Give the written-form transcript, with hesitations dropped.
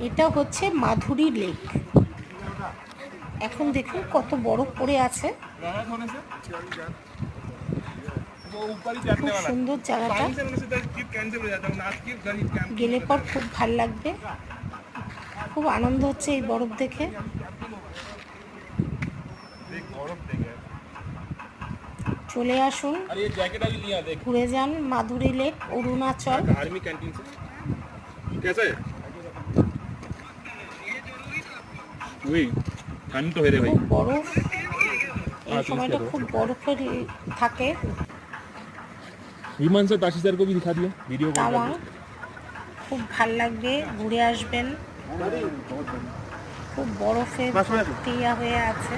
এটা হচ্ছে মাধুরী লেক। এখন দেখুন কত বরফ পড়ে আছে, খুব সুন্দর জায়গাটা, গেলে পর খুব ভাল লাগবে, খুব আনন্দ হচ্ছে এই বরফ দেখে। চলে আসুন, ঘুরে যান মাধুরী লেক, অরুণাচল। খুব বরফ, এই সময়টা খুব বরফের থাকে। তাওয়াং খুব ভাল লাগবে, ঘুরে আসবেন, খুব বরফে ভর্তি হয়ে আছে।